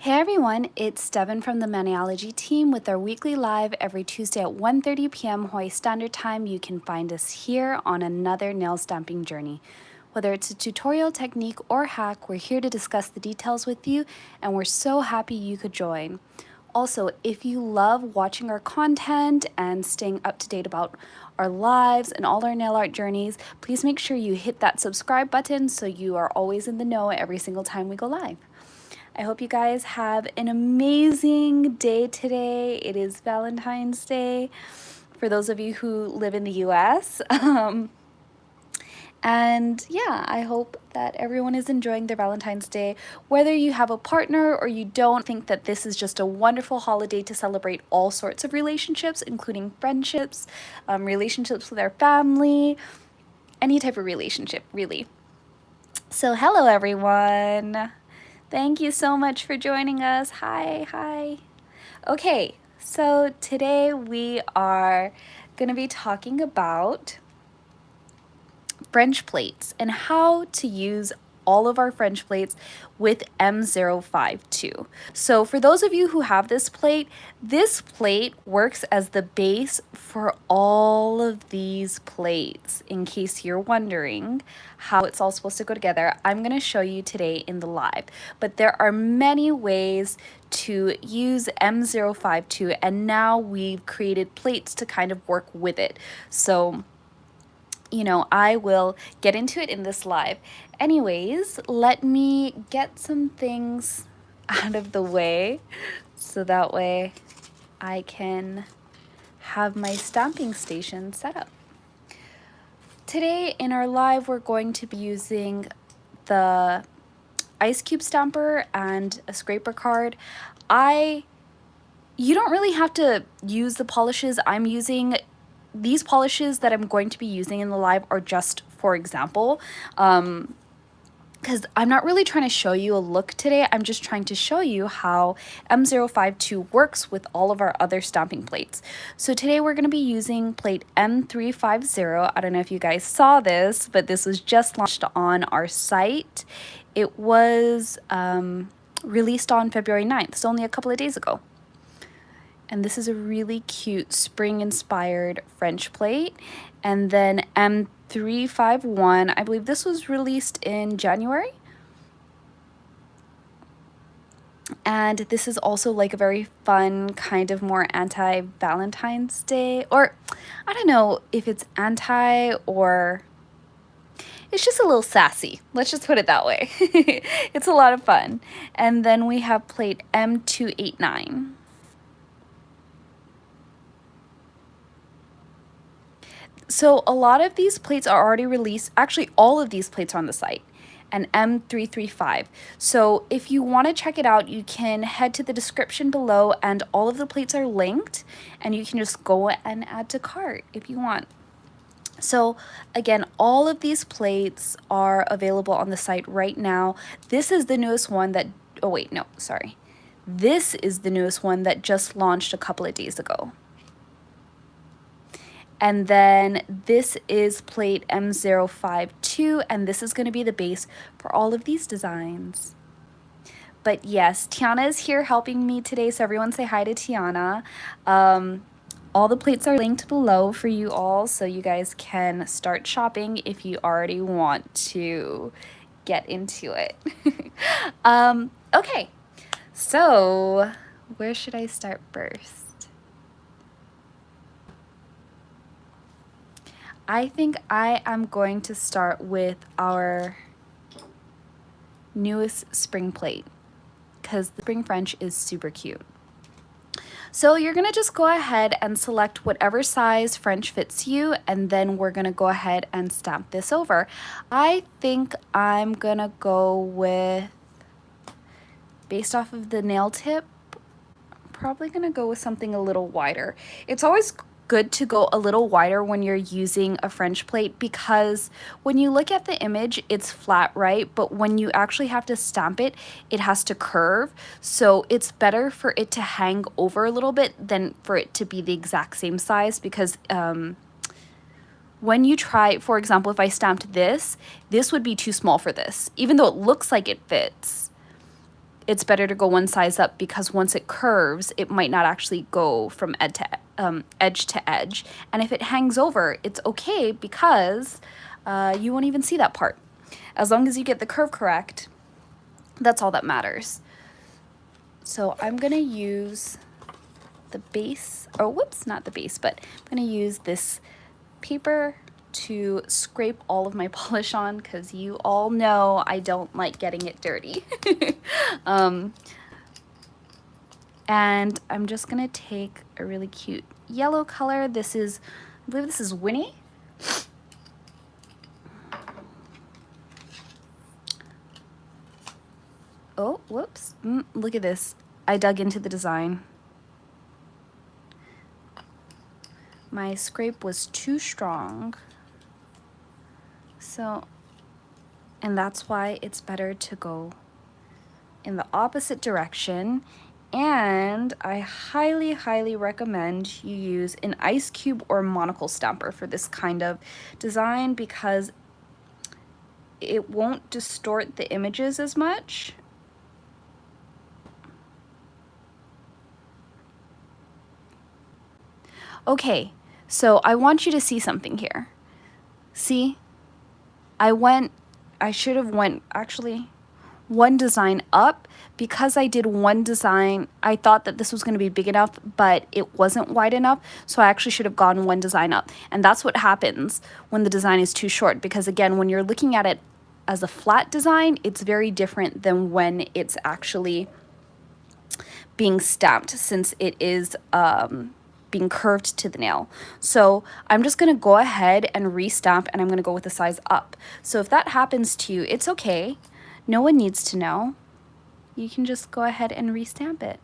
Hey everyone, it's Devon from the Maniology team with our weekly live every Tuesday at 1:30 p.m. Hawaii Standard Time. You can find us here on another nail stamping journey. Whether it's a tutorial, technique, or hack, we're here to discuss the details with you, and we're so happy you could join. Also, if you love watching our content and staying up to date about our lives and all our nail art journeys, please make sure you hit that subscribe button so you are always in the know every single time we go live. I hope you guys have an amazing day today. It is Valentine's Day for those of you who live in the US. And yeah, I hope that everyone is enjoying their Valentine's Day. Whether you have a partner or you don't, think that this is just a wonderful holiday to celebrate all sorts of relationships, including friendships, relationships with our family, any type of relationship, really. So hello, everyone. Thank you so much for joining us. Hi. Okay, so today we are going to be talking about French plates and how to use all of our French plates with M052. So for those of you who have this plate works as the base for all of these plates. In case you're wondering how it's all supposed to go together, I'm going to show you today in the live. But there are many ways to use M052, and now we've created plates to kind of work with it. So I will get into it in this live. Anyways, let me get some things out of the way so that way I can have my stamping station set up. Today in our live, we're going to be using the ice cube stamper and a scraper card. You don't really have to use the polishes I'm using. These polishes that I'm going to be using in the live are just for example, because I'm not really trying to show you a look today. I'm just trying to show you how M052 works with all of our other stamping plates. So today we're going to be using plate M350. I don't know if you guys saw this, but this was just launched on our site. It was released on February 9th, so only a couple of days ago. And this is a really cute spring-inspired French plate. And then M351, I believe this was released in January. And this is also like a very fun, kind of more anti-Valentine's Day. Or, I don't know if it's anti or... It's just a little sassy. Let's just put it that way. It's a lot of fun. And then we have plate M289. So a lot of these plates are already released. Actually, all of these plates are on the site. And M335. So if you want to check it out, you can head to the description below and all of the plates are linked and you can just go and add to cart if you want. So again, all of these plates are available on the site right now. This is the newest one that, oh wait, no, sorry. This is the newest one that just launched a couple of days ago. And then this is plate M052, and this is going to be the base for all of these designs. But yes, Tiana is here helping me today, so everyone say hi to Tiana. All the plates are linked below for you all, so you guys can start shopping if you already want to get into it. Okay, so where should I start first? I think I am going to start with our newest spring plate because the spring French is super cute. So you're going to just go ahead and select whatever size French fits you, and then we're going to go ahead and stamp this over. I think I'm going to go with, based off of the nail tip, I'm probably going to go with something a little wider. It's always good to go a little wider when you're using a French plate because when you look at the image, it's flat, right? But when you actually have to stamp it, it has to curve. So it's better for it to hang over a little bit than for it to be the exact same size because when you try, for example, if I stamped this would be too small for this. Even though it looks like it fits, it's better to go one size up, because once it curves, it might not actually go from edge to edge. And if it hangs over, it's okay, because you won't even see that part. As long as you get the curve correct, that's all that matters. So I'm gonna use the base, or whoops, not the base, but I'm gonna use this paper to scrape all of my polish on, because you all know I don't like getting it dirty. And I'm just gonna take a really cute yellow color. This is, I believe this is Winnie. Oh, whoops, look at this. I dug into the design. My scrape was too strong. So, and that's why it's better to go in the opposite direction. And I highly, highly recommend you use an ice cube or monocle stamper for this kind of design, because it won't distort the images as much. Okay, so I want you to see something here. See? I should have went actually one design up, because I did one design. I thought that this was going to be big enough, but it wasn't wide enough. So I actually should have gone one design up. And that's what happens when the design is too short, because again, when you're looking at it as a flat design, it's very different than when it's actually being stamped, since it is being curved to the nail. So I'm just gonna go ahead and restamp, and I'm gonna go with the size up. So if that happens to you, it's okay. No one needs to know. You can just go ahead and restamp it.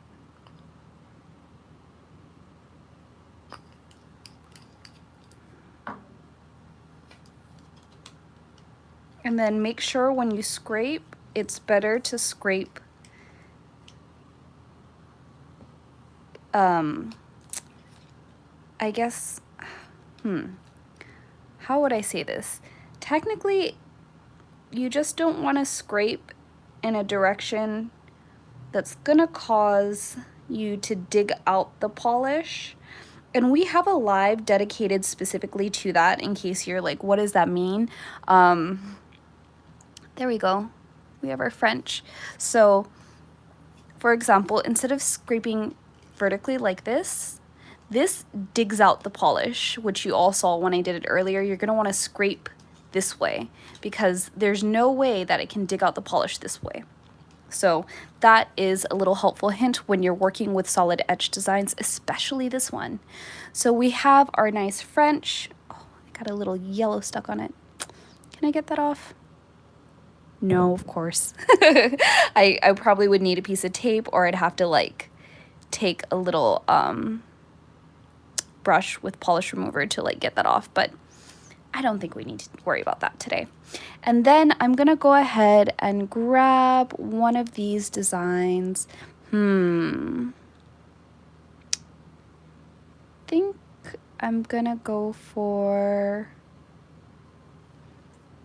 And then make sure when you scrape, it's better to scrape I guess, how would I say this? Technically, you just don't want to scrape in a direction that's gonna cause you to dig out the polish. And we have a live dedicated specifically to that, in case you're like, what does that mean? There we go. We have our French. So, for example, instead of scraping vertically like this digs out the polish, which you all saw when I did it earlier. You're gonna wanna scrape this way, because there's no way that it can dig out the polish this way. So that is a little helpful hint when you're working with solid edge designs, especially this one. So we have our nice French. Oh, I got a little yellow stuck on it. Can I get that off? No, of course. I probably would need a piece of tape, or I'd have to like take a little brush with polish remover to like get that off, but I don't think we need to worry about that today. And then I'm gonna go ahead and grab one of these designs. I think I'm gonna go for,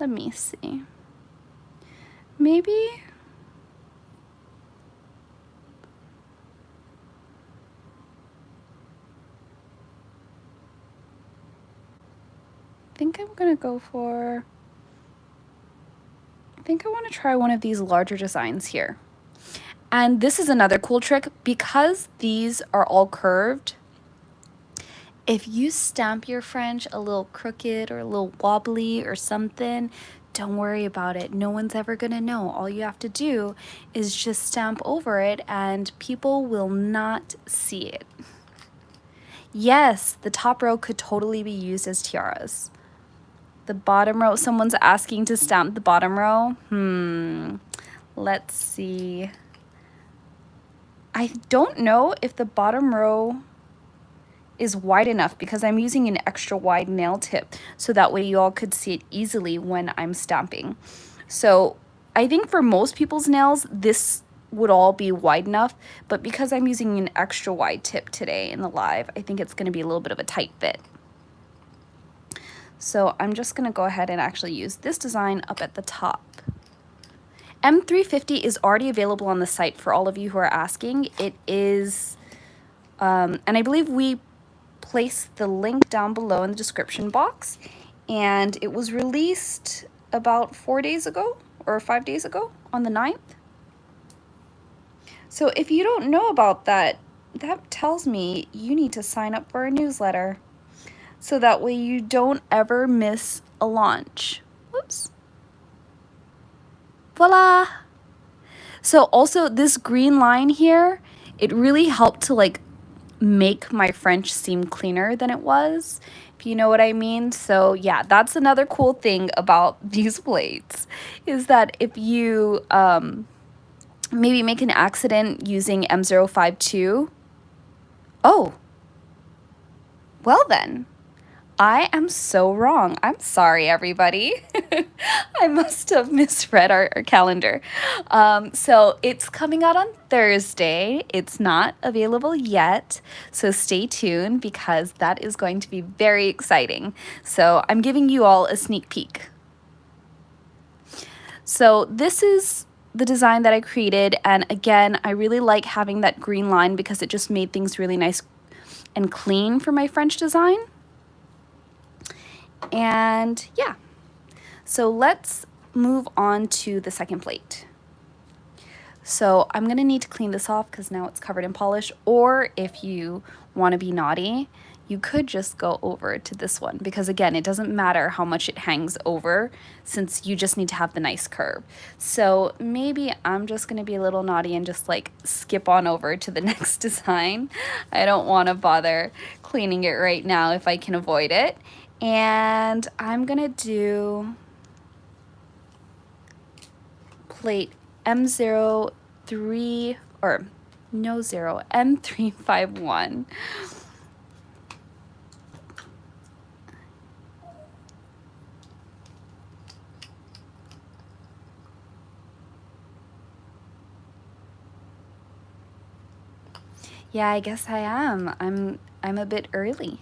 let me see, maybe I think I'm gonna go for, I think I want to try one of these larger designs here. And this is another cool trick, because these are all curved. If you stamp your French a little crooked or a little wobbly or something, don't worry about it. No one's ever gonna know. All you have to do is just stamp over it, and people will not see it. Yes, the top row could totally be used as tiaras. The bottom row, someone's asking to stamp the bottom row. Let's see. I don't know if the bottom row is wide enough, because I'm using an extra wide nail tip, so that way you all could see it easily when I'm stamping. So I think for most people's nails, this would all be wide enough, but because I'm using an extra wide tip today in the live, I think it's gonna be a little bit of a tight fit. So I'm just gonna go ahead and actually use this design up at the top. M350 is already available on the site for all of you who are asking. It is, and I believe we placed the link down below in the description box, and it was released about 4 days ago or 5 days ago on the 9th. So if you don't know about that, that tells me you need to sign up for a newsletter so that way you don't ever miss a launch. Whoops. Voila! So also this green line here, it really helped to like make my French seem cleaner than it was, if you know what I mean. So yeah, that's another cool thing about these plates, is that if you maybe make an accident using M052, oh, well then, I am so wrong. I'm sorry, everybody. I must have misread our calendar. So it's coming out on Thursday. It's not available yet, so stay tuned because that is going to be very exciting. So I'm giving you all a sneak peek. So this is the design that I created, and again, I really like having that green line because it just made things really nice and clean for my French design. And yeah, so let's move on to the second plate. So I'm gonna need to clean this off because now it's covered in polish, or if you want to be naughty, you could just go over to this one, because again, it doesn't matter how much it hangs over since you just need to have the nice curve. So maybe I'm just gonna be a little naughty and just like skip on over to the next design. I don't want to bother cleaning it right now if I can avoid it. And I'm gonna do plate M03, or no, zero, M351. Yeah, I guess I am. I'm a bit early.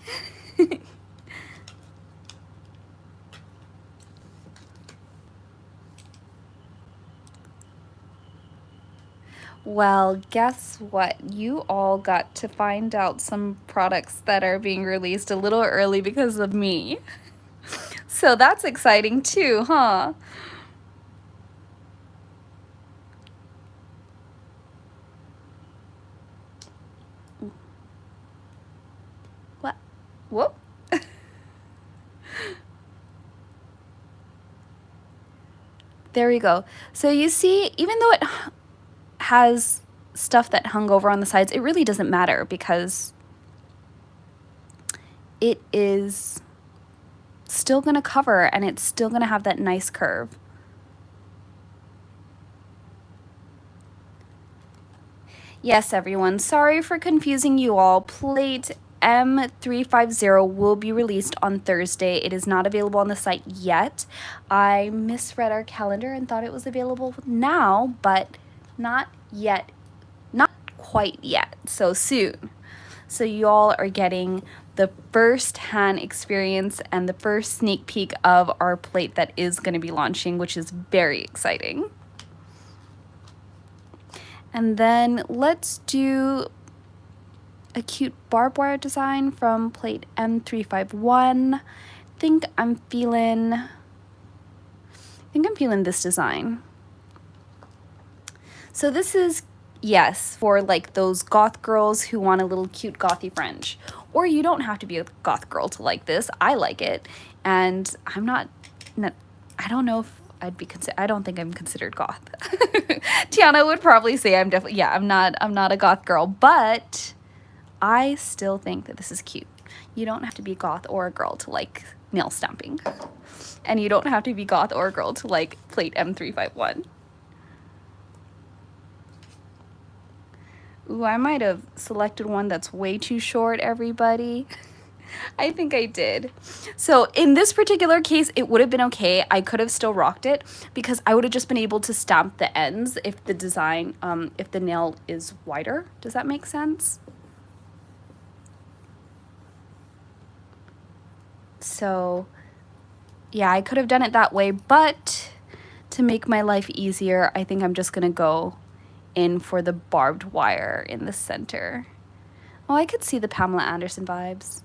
Well, guess what? You all got to find out some products that are being released a little early because of me. So that's exciting too, huh? What? Whoop. There we go. So you see, even though it has stuff that hung over on the sides, it really doesn't matter because it is still gonna cover and it's still gonna have that nice curve. Yes, everyone, sorry for confusing you all. Plate M350 will be released on Thursday. It is not available on the site yet. I misread our calendar and thought it was available now, but not yet. Not quite yet, so soon. So you all are getting the first-hand experience and the first sneak peek of our plate that is going to be launching, which is very exciting. And then let's do a cute barbed wire design from plate M351. I think I'm feeling this design. So this is, yes, for like those goth girls who want a little cute gothy French. Or you don't have to be a goth girl to like this. I like it. And I'm not I don't know if I'd be I don't think I'm considered goth. Tiana would probably say I'm definitely, yeah, I'm not a goth girl, but I still think that this is cute. You don't have to be goth or a girl to like nail stamping. And you don't have to be goth or a girl to like plate M351. Ooh, I might have selected one that's way too short, everybody. I think I did. So in this particular case, it would have been okay. I could have still rocked it because I would have just been able to stamp the ends if the design, if the nail is wider. Does that make sense? So yeah, I could have done it that way, but to To make my life easier, I think I'm just gonna go in for the barbed wire in the center. Oh, I could see the Pamela Anderson vibes.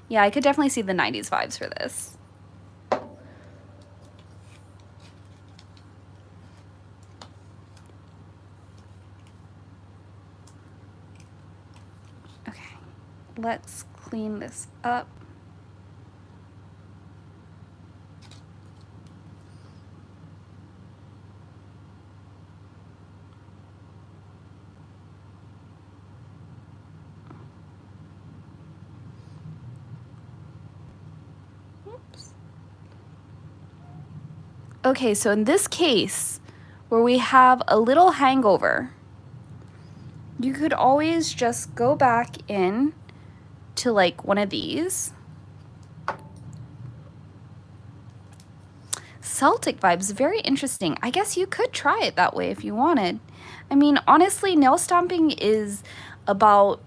Yeah, I could definitely see the 90s vibes for this. Okay, let's clean this up. Okay, so in this case, where we have a little hangover, you could always just go back in to like one of these. Celtic vibes, very interesting. I guess you could try it that way if you wanted. I mean, honestly, nail stamping is about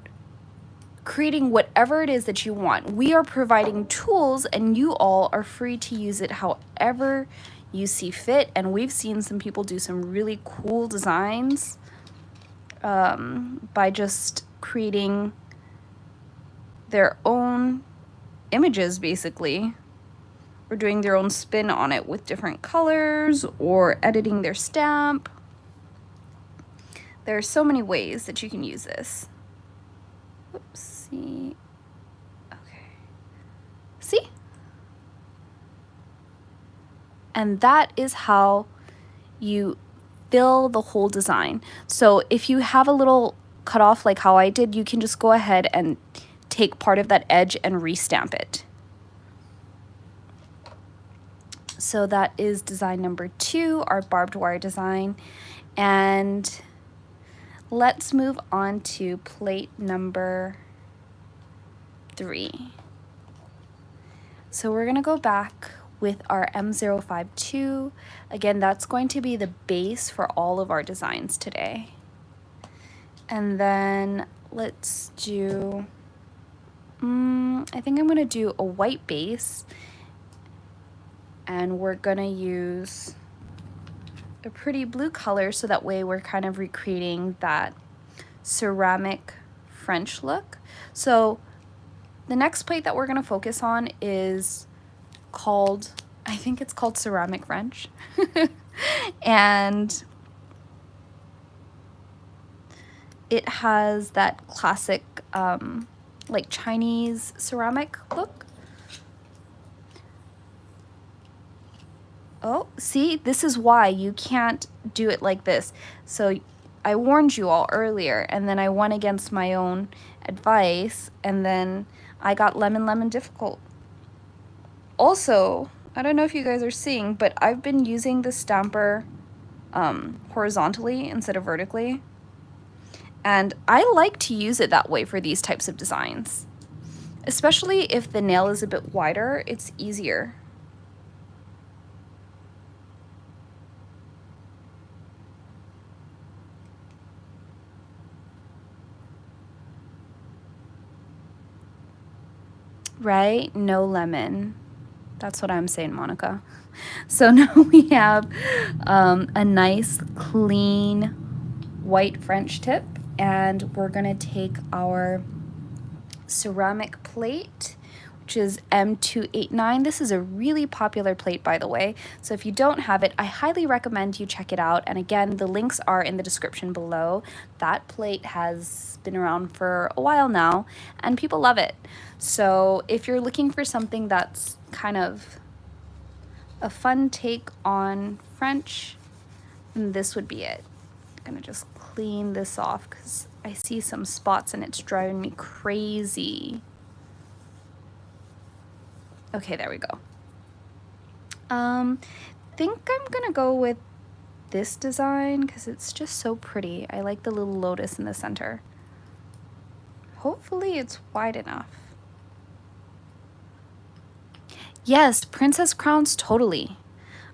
creating whatever it is that you want. We are providing tools and you all are free to use it however you see fit. And we've seen some people do some really cool designs by just creating their own images, basically, or doing their own spin on it with different colors or editing their stamp. There are so many ways that you can use this. Oopsie. Okay. See? And that is how you fill the whole design. So if you have a little cut off like how I did, you can just go ahead and take part of that edge and restamp it. So that is design number 2, our barbed wire design. And let's move on to plate number 3. So we're gonna go back with our M052. Again, that's going to be the base for all of our designs today. And then let's do, I think I'm gonna do a white base, and we're gonna use a pretty blue color so that way we're kind of recreating that ceramic French look. So the next plate that we're gonna focus on is called, I think it's called Ceramic French. And it has that classic like Chinese ceramic look. Oh, see, this is why you can't do it like this. So I warned you all earlier, and then I went against my own advice, and then I got lemon difficult. Also, I don't know if you guys are seeing, but I've been using the stamper horizontally instead of vertically. And I like to use it that way for these types of designs. Especially if the nail is a bit wider, it's easier. Right? No lemon. That's what I'm saying, Monica. So now we have a nice, clean, white French tip, and we're gonna take our ceramic plate, which is M289. This is a really popular plate, by the way. So if you don't have it, I highly recommend you check it out. And again, the links are in the description below. That plate has been around for a while now, and people love it. So if you're looking for something that's kind of a fun take on French, then this would be it. I'm gonna just clean this off because I see some spots and it's driving me crazy. Okay, there we go. Think I'm gonna go with this design because it's just so pretty. I like the little lotus in the center. Hopefully it's wide enough. Yes, princess crowns, totally.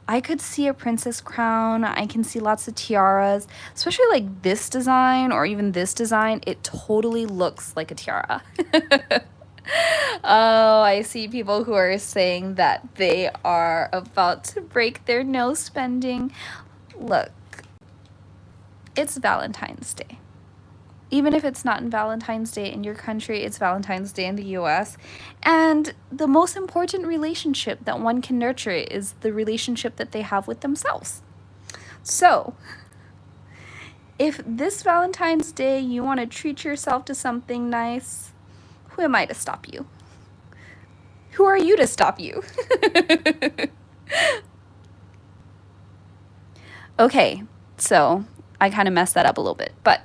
I could see a princess crown. I can see lots of tiaras, especially like this design or even this design. It totally looks like a tiara. Oh, I see people who are saying that they are about to break their no spending. Look, it's Valentine's Day. Even if it's not in Valentine's Day in your country, it's Valentine's Day in the US. And the most important relationship that one can nurture is the relationship that they have with themselves. So, if this Valentine's Day you want to treat yourself to something nice, who am I to stop you? Who are you to stop you? Okay, so I kind of messed that up a little bit, but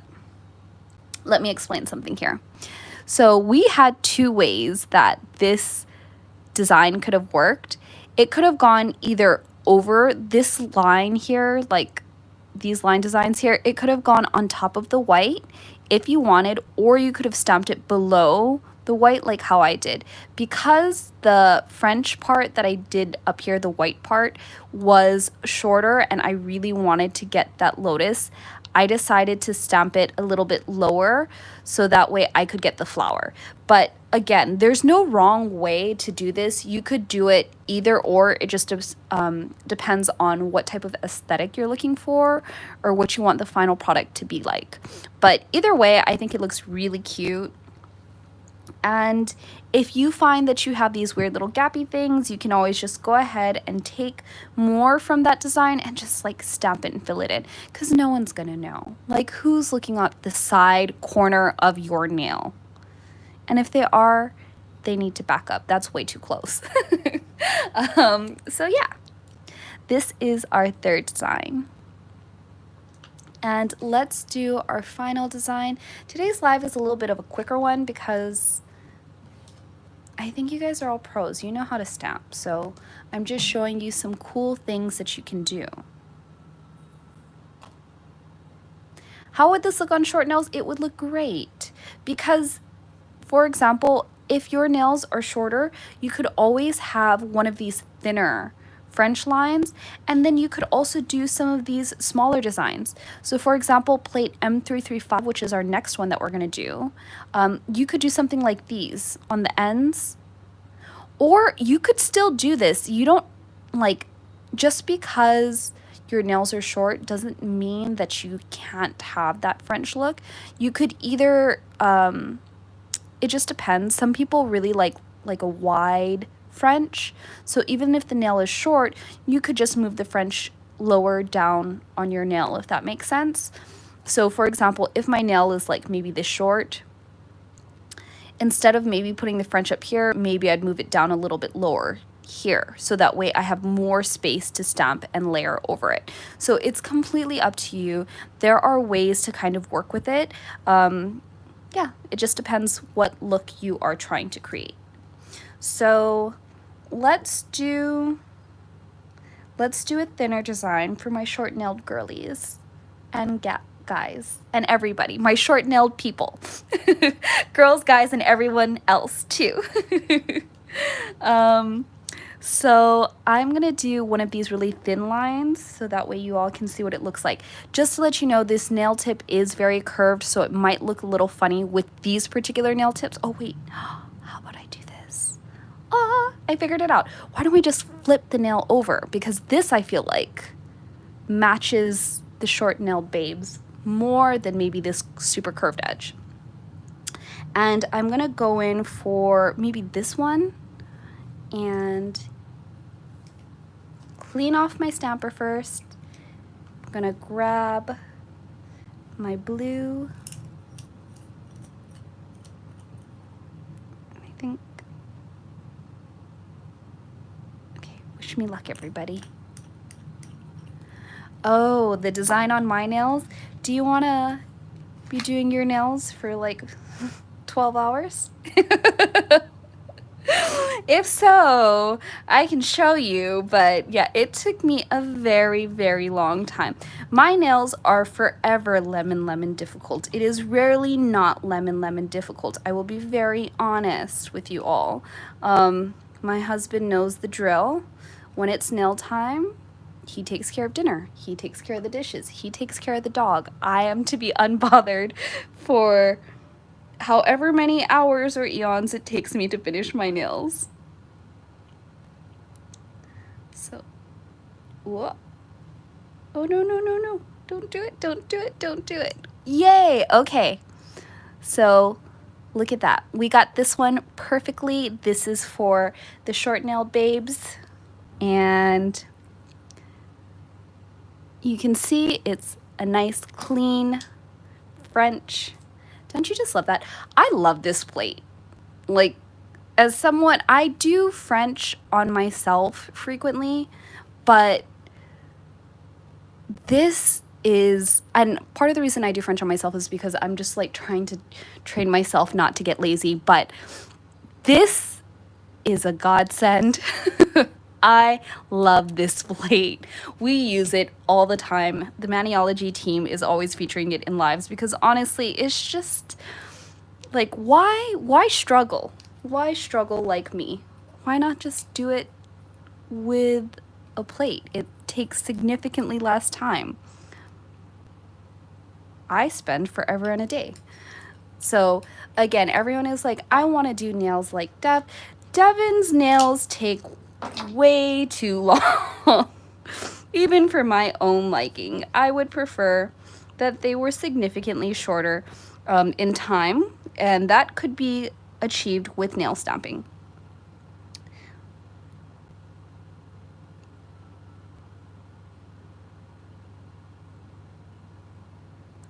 let me explain something here. So we had two ways that this design could have worked. It could have gone either over this line here, like these line designs here. It could have gone on top of the white if you wanted, or you could have stamped it below the white like how I did. Because the French part that I did up here, the white part, was shorter and I really wanted to get that lotus, I decided to stamp it a little bit lower so that way I could get the flower. But again, there's no wrong way to do this. You could do it either or. It just depends on what type of aesthetic you're looking for or what you want the final product to be like. But either way, I think it looks really cute. And if you find that you have these weird little gappy things, you can always just go ahead and take more from that design and just like stamp it and fill it in, because no one's gonna know. Like, who's looking at the side corner of your nail? And if they are, they need to back up. That's way too close. So yeah, this is our third design. And let's do our final design. Today's live is a little bit of a quicker one because I think you guys are all pros. You know how to stamp. So I'm just showing you some cool things that you can do. How would this look on short nails? It would look great because, for example, if your nails are shorter, you could always have one of these thinner French lines, and then you could also do some of these smaller designs. So for example, plate M335, which is our next one that we're going to do, you could do something like these on the ends, or you could still do this. You don't, like, just because your nails are short doesn't mean that you can't have that French look. You could either, it just depends. Some people really like a wide French, so even if the nail is short, you could just move the French lower down on your nail, if that makes sense. So for example, if my nail is like maybe this short, instead of maybe putting the French up here, maybe I'd move it down a little bit lower here, so that way I have more space to stamp and layer over it. So it's completely up to you. There are ways to kind of work with it. Yeah, it just depends what look you are trying to create. So let's do a thinner design for my short-nailed girlies and guys and everybody, my short-nailed people. Girls, guys, and everyone else too. So I'm gonna do one of these really thin lines so that way you all can see what it looks like. Just to let you know, this nail tip is very curved, so it might look a little funny with these particular nail tips. Oh wait, how about I do this? I figured it out. Why don't we just flip the nail over? Because this, I feel like, matches the short-nailed babes more than maybe this super curved edge. And I'm gonna go in for maybe this one and clean off my stamper first. I'm gonna grab my blue. I think, okay, wish me luck, everybody. Oh, the design on my nails. Do you wanna be doing your nails for like 12 hours? If so, I can show you, but yeah, it took me a very, very long time. My nails are forever lemon difficult. It is rarely not lemon difficult. I will be very honest with you all. My husband knows the drill. When it's nail time, he takes care of dinner. He takes care of the dishes. He takes care of the dog. I am to be unbothered for however many hours or eons it takes me to finish my nails. So, whoa. Oh, no, no, no, no. Don't do it, don't do it, don't do it. Yay, okay. So, look at that. We got this one perfectly. This is for the short nail babes. And you can see it's a nice, clean French. Don't you just love that? I love this plate. Like, as someone, I do French on myself frequently, but this is, and part of the reason I do French on myself is because I'm just like trying to train myself not to get lazy, but this is a godsend. I love this plate. We use it all the time. The Maniology team is always featuring it in lives because honestly, it's just like, why struggle? Why struggle like me? Why not just do it with a plate? It takes significantly less time. I spend forever and a day. So again, everyone is like, I want to do nails like Dev. Devon's nails take way too long. Even for my own liking, I would prefer that they were significantly shorter in time, and that could be achieved with nail stamping.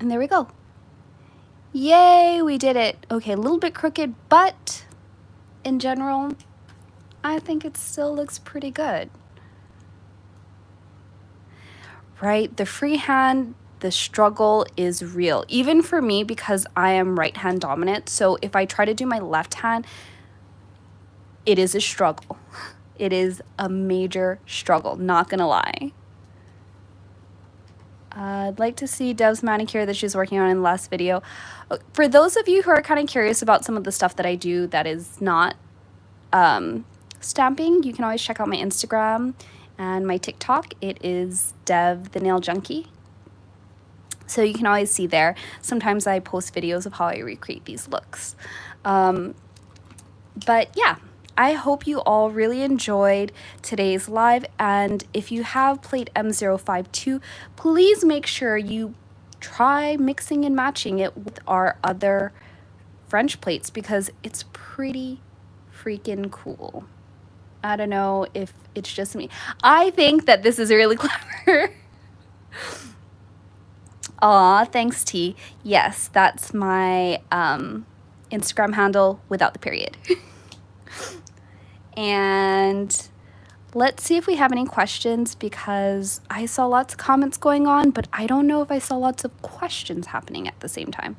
And there we go. Yay, we did it. Okay, a little bit crooked, but in general, I think it still looks pretty good. Right? The freehand, the struggle is real. Even for me, because I am right hand dominant. So if I try to do my left hand, it is a struggle. It is a major struggle, not gonna lie. I'd like to see Dev's manicure that she's working on in the last video. For those of you who are kind of curious about some of the stuff that I do that is not stamping, you can always check out my Instagram and my TikTok. It is Dev the Nail Junkie. So you can always see there. Sometimes I post videos of how I recreate these looks. But yeah, I hope you all really enjoyed today's live. And if you have plate M052, please make sure you try mixing and matching it with our other French plates because it's pretty freaking cool. I don't know if it's just me. I think that this is really clever. Aw, thanks, T. Yes, that's my Instagram handle without the period. And let's see if we have any questions because I saw lots of comments going on, but I don't know if I saw lots of questions happening at the same time.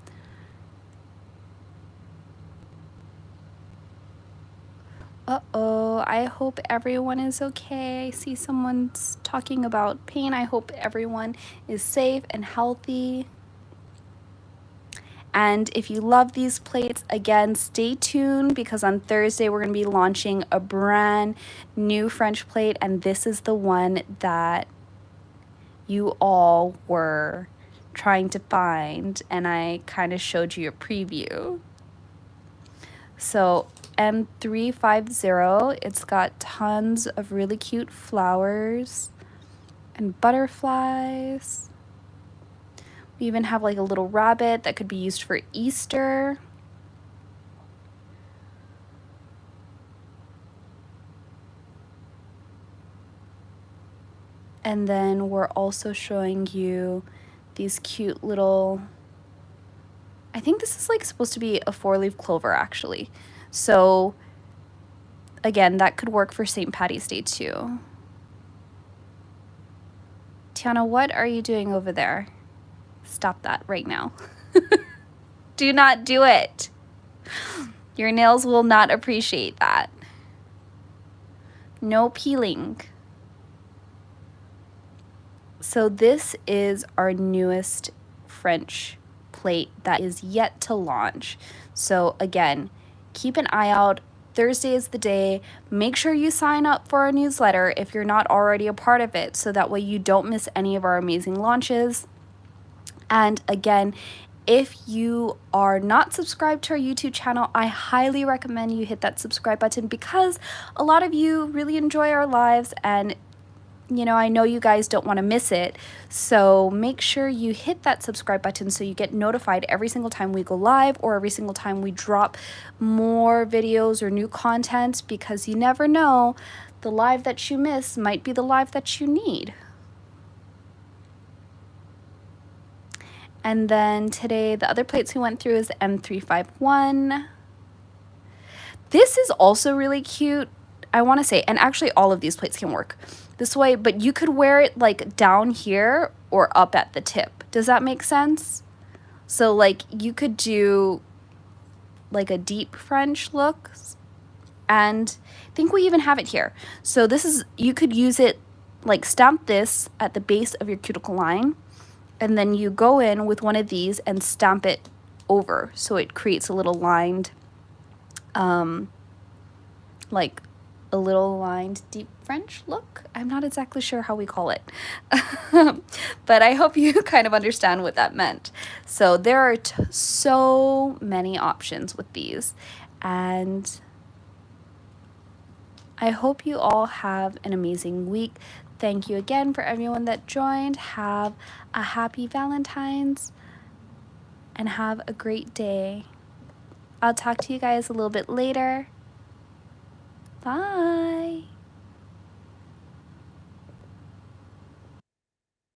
Uh-oh, I hope everyone is okay. I see someone's talking about pain. I hope everyone is safe and healthy. And if you love these plates, again, stay tuned because on Thursday we're going to be launching a brand new French plate, and this is the one that you all were trying to find, and I kind of showed you a preview. So M350, it's got tons of really cute flowers and butterflies. We even have like a little rabbit that could be used for Easter. And then we're also showing you these cute little, I think this is like supposed to be a 4-leaf clover actually. So again, that could work for St. Patty's Day too. Tiana, what are you doing over there? Stop that right now. Do not do it. Your nails will not appreciate that. No peeling. So this is our newest French plate that is yet to launch. So again, keep an eye out. Thursday is the day. Make sure you sign up for our newsletter if you're not already a part of it, so that way you don't miss any of our amazing launches. And again, If you are not subscribed to our YouTube channel, I highly recommend you hit that subscribe button because a lot of you really enjoy our lives, and you know, I know you guys don't want to miss it. So make sure you hit that subscribe button so you get notified every single time we go live or every single time we drop more videos or new content, because you never know, the live that you miss might be the live that you need. And then today, the other plates we went through is M351. This is also really cute, I want to say, and actually all of these plates can work this way, but you could wear it like down here or up at the tip. Does that make sense? So like you could do like a deep French look, and I think we even have it here. So this is, you could use it like stamp this at the base of your cuticle line, and then you go in with one of these and stamp it over so it creates a little lined, like a little lined deep French look. I'm not exactly sure how we call it, but I hope you kind of understand what that meant. So there are so many options with these, and I hope you all have an amazing week. Thank you again for everyone that joined. Have a happy Valentine's and have a great day. I'll talk to you guys a little bit later. Bye.